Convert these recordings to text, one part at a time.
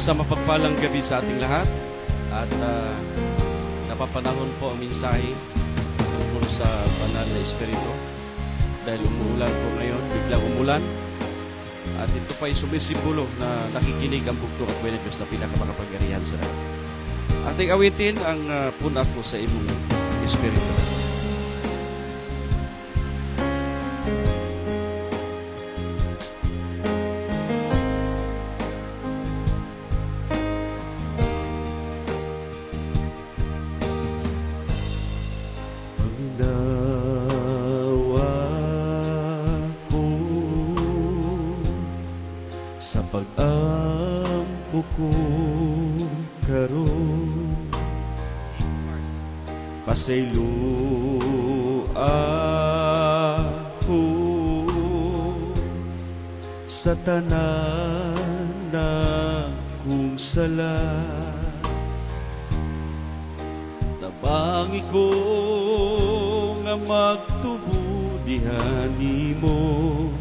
Sa mapagpalang gabi sa ating lahat at napapanahon po ang mensahe tungkol sa banal na Espiritu dahil umuulan po ngayon, biglang umulan at ito pa ay sumisimbolo na nakikinig ang bugtong at buhay ng Diyos na pinakamakapangyarihan sa lahat. Ating awitin ang puna ko sa imong Espiritu. Sa pag-ampo ko karon, pasaylo ako sa tanan na kong sala. Tabangi ko nga magtubo diha nimo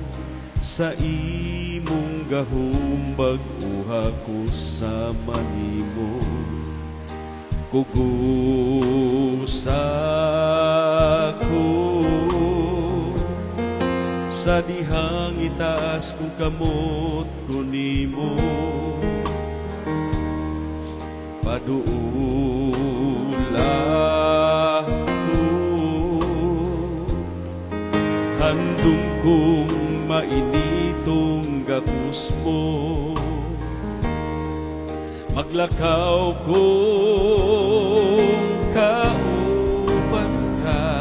sa imong gahumbag uha ko sa manimo. Kugusa ko sa dihang itaas kong kamot ko nimo. Paduula ko handong kong mainitong gapos mo. Maglakaw kong kauban ka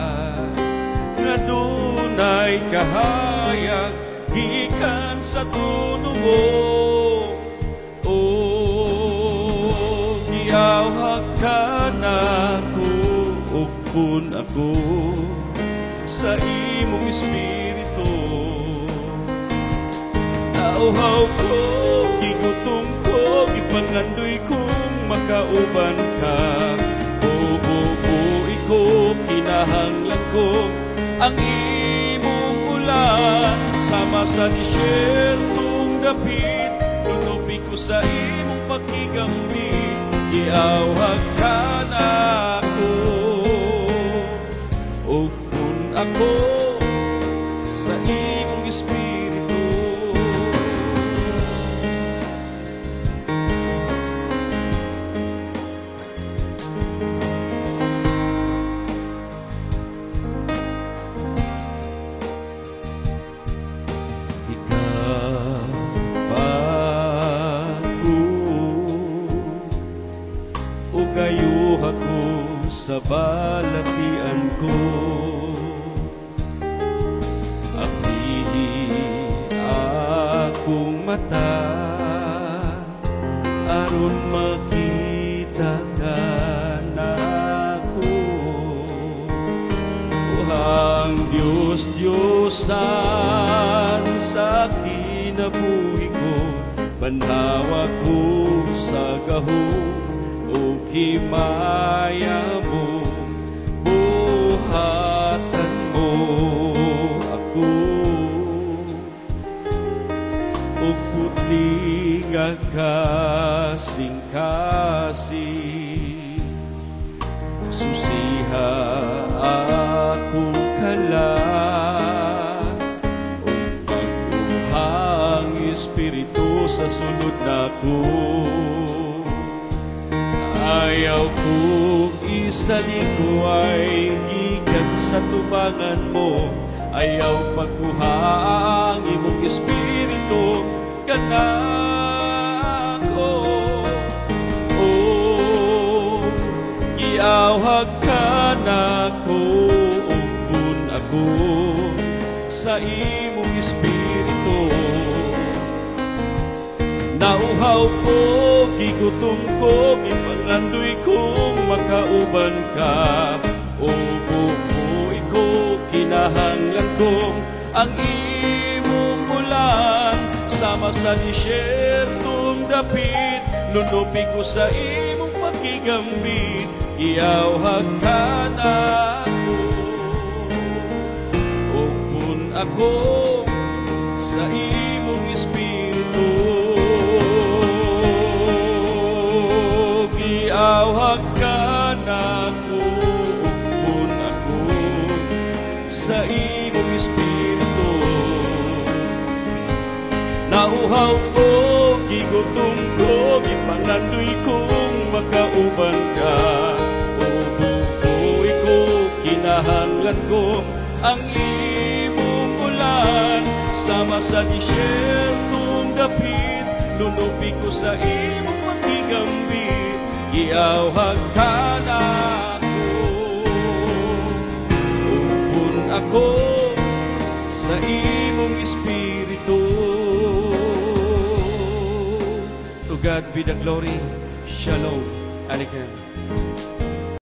nga dunay kahayag gikan sa tuno mo. O giyawhag ka nako ug kun ako sa imong Espiritu. Nauhaw ko, gigutom ko, gipangandoy kong makauban ka. Bububuhi ko, kinahanglan ko ang imong ulan. Sama sa disyertong dapit, tunupi ko sa imong pakigambit. Iawhag ka na ako, o kung ako sa imong Espiritu. Gayuha ko sa balatian ko, abrihi akong mata aron makita ka nako. Uhang Diyos, Diyosan sa kinabuhi ko, banhawa ko sa gahom o himaya mo, buhatan mo ako. O putli nga kasing-kasing, susiha akong kalat. O pagbuhang Espiritu sa sulod nako, ayaw kong isaliko ay gikan sa tubangan mo. Ayaw pagkuhang imong Espiritu kanako. O giawhag ka nako upon ako sa imong Espiritu. Nauhaw ko, gigutom ko, gipangandoy kong makauban ka. O bubuhi ko, kinahanglan kong ang imong ulan. Sama sa disyertong dapit, lunupi ko sa imong pakigambit. Iawhag ka nako, upon ako sa imong Espiritu. Nauhaw ko, gigutom ko, gipangandoy kong makauban ka. Ububuhay ko, kinahanglan ko ang imong ulan. Sama sa disyertong dapit, lunupi ko sa imong magigambit. Giawhag ka na ako sa imong espiritu. To God be the glory. Shalom. Aleichem.